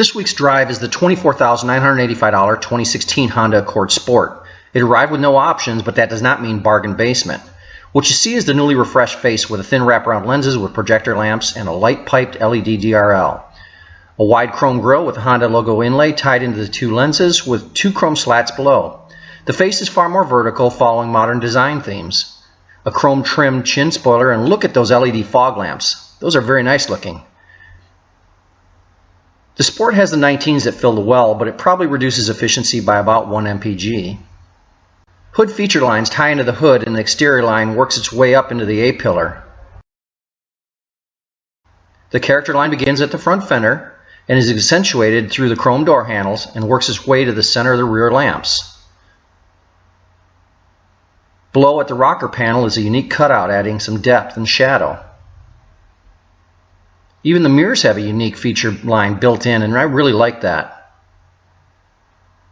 This week's drive is the $24,985 2016 Honda Accord Sport. It arrived with no options, but that does not mean bargain basement. What you see is the newly refreshed face with a thin wraparound lenses with projector lamps and a light piped LED DRL. A wide chrome grille with a Honda logo inlay tied into the two lenses with two chrome slats below. The face is far more vertical, following modern design themes. A chrome trimmed chin spoiler, and look at those LED fog lamps. Those are very nice looking. The Sport has the 19s that fill the well, but it probably reduces efficiency by about 1 mpg. Hood feature lines tie into the hood, and the exterior line works its way up into the A-pillar. The character line begins at the front fender and is accentuated through the chrome door handles and works its way to the center of the rear lamps. Below at the rocker panel is a unique cutout adding some depth and shadow. Even the mirrors have a unique feature line built in, and I really like that.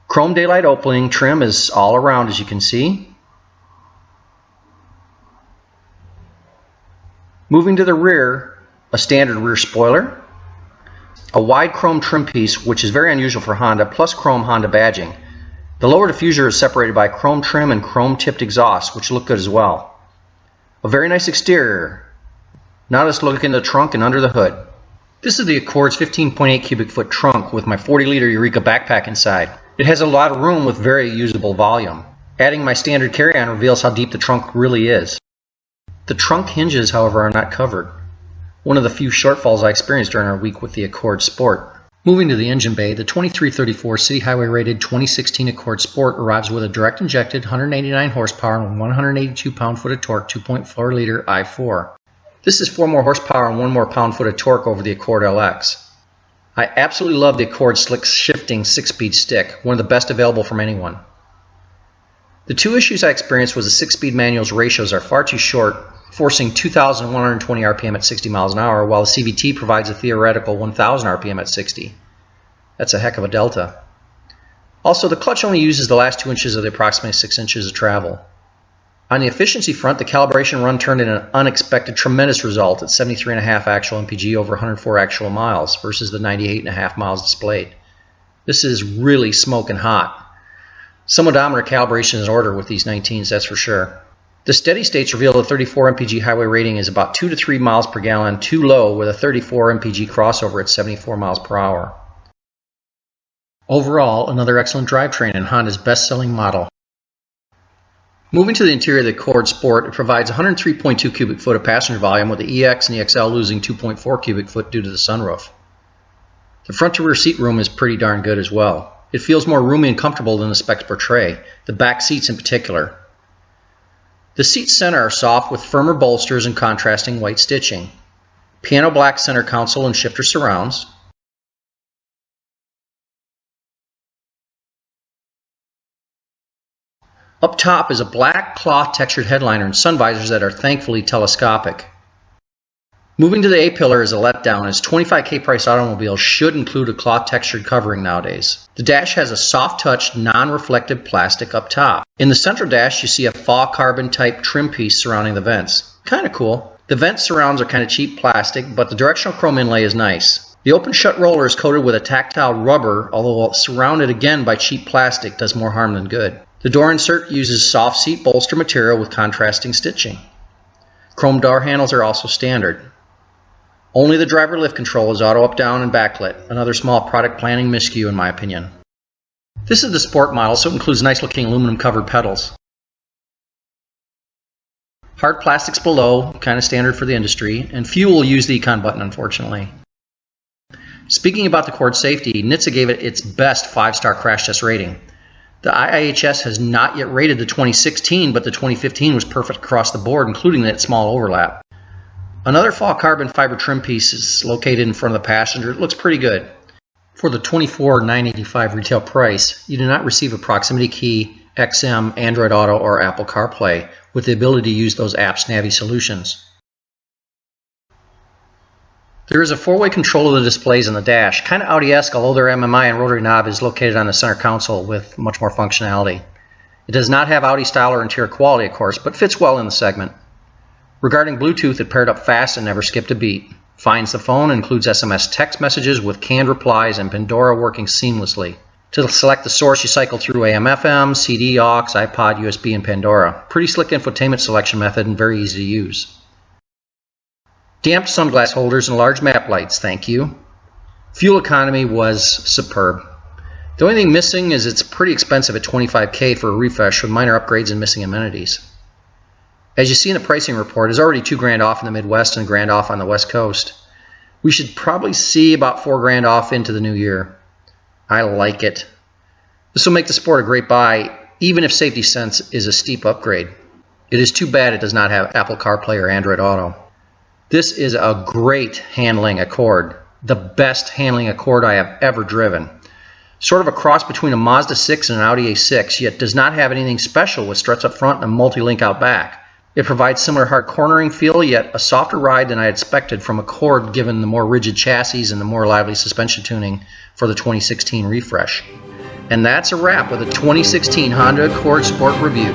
Chrome daylight opening trim is all around, as you can see. Moving to the rear, a standard rear spoiler, a wide chrome trim piece, which is very unusual for Honda, plus chrome Honda badging. The lower diffuser is separated by chrome trim and chrome tipped exhaust, which look good as well. A very nice exterior. Now let's look in the trunk and under the hood. This is the Accord's 15.8 cubic foot trunk with my 40-liter Eureka backpack inside. It has a lot of room with very usable volume. Adding my standard carry-on reveals how deep the trunk really is. The trunk hinges, however, are not covered. One of the few shortfalls I experienced during our week with the Accord Sport. Moving to the engine bay, the 2334 City Highway rated 2016 Accord Sport arrives with a direct injected 189 horsepower and 182 pound-foot of torque 2.4 liter i4. This is 4 more horsepower and 1 more pound-foot of torque over the Accord LX. I absolutely love the Accord slick shifting 6-speed stick, one of the best available from anyone. The two issues I experienced was the 6-speed manual's ratios are far too short, forcing 2,120 RPM at 60 miles an hour, while the CVT provides a theoretical 1,000 RPM at 60. That's a heck of a delta. Also, the clutch only uses the last 2 inches of the approximately 6 inches of travel. On the efficiency front, the calibration run turned in an unexpected tremendous result at 73.5 actual mpg over 104 actual miles versus the 98.5 miles displayed. This is really smoking hot. Some odometer calibration is in order with these 19s, that's for sure. The steady states reveal the 34 mpg highway rating is about 2 to 3 miles per gallon too low with a 34 mpg crossover at 74 miles per hour. Overall, another excellent drivetrain and Honda's best-selling model. Moving to the interior of the Accord Sport, it provides 103.2 cubic foot of passenger volume with the EX and the XL losing 2.4 cubic foot due to the sunroof. The front to rear seat room is pretty darn good as well. It feels more roomy and comfortable than the specs portray, the back seats in particular. The seats center are soft with firmer bolsters and contrasting white stitching. Piano black center console and shifter surrounds. Up top is a black cloth textured headliner and sun visors that are thankfully telescopic. Moving to the A-pillar is a letdown, as 25K price automobiles should include a cloth textured covering nowadays. The dash has a soft touched non-reflective plastic up top. In the central dash you see a faux carbon type trim piece surrounding the vents. Kinda cool. The vent surrounds are kinda cheap plastic, but the directional chrome inlay is nice. The open shut roller is coated with a tactile rubber, although surrounded again by cheap plastic does more harm than good. The door insert uses soft seat bolster material with contrasting stitching. Chrome door handles are also standard. Only the driver lift control is auto up-down and backlit, another small product planning miscue in my opinion. This is the Sport model, so it includes nice looking aluminum covered pedals. Hard plastics below, kind of standard for the industry, and few will use the econ button unfortunately. Speaking about the Accord safety, NHTSA gave it its best 5-star crash test rating. The IIHS has not yet rated the 2016, but the 2015 was perfect across the board, including that small overlap. Another faux carbon fiber trim piece is located in front of the passenger. It looks pretty good. For the $24,985 retail price, you do not receive a proximity key, XM, Android Auto, or Apple CarPlay, with the ability to use those apps Navi solutions. There is a 4-way control of the displays in the dash, kind of Audi-esque, although their MMI and rotary knob is located on the center console with much more functionality. It does not have Audi style or interior quality, of course, but fits well in the segment. Regarding Bluetooth, it paired up fast and never skipped a beat. Finds the phone and includes SMS text messages with canned replies and Pandora working seamlessly. To select the source, you cycle through AM/FM, CD, aux, iPod, USB, and Pandora. Pretty slick infotainment selection method and very easy to use. Damped sunglass holders and large map lights, thank you. Fuel economy was superb. The only thing missing is it's pretty expensive at $25K for a refresh with minor upgrades and missing amenities. As you see in the pricing report, it's already $2,000 off in the Midwest and $1,000 off on the West Coast. We should probably see about $4,000 off into the new year. I like it. This will make the Sport a great buy, even if Safety Sense is a steep upgrade. It is too bad it does not have Apple CarPlay or Android Auto. This is a great handling Accord, the best handling Accord I have ever driven. Sort of a cross between a Mazda 6 and an Audi A6, yet does not have anything special with struts up front and a multi-link out back. It provides similar hard cornering feel, yet a softer ride than I had expected from Accord given the more rigid chassis and the more lively suspension tuning for the 2016 refresh. And that's a wrap with a 2016 Honda Accord Sport review.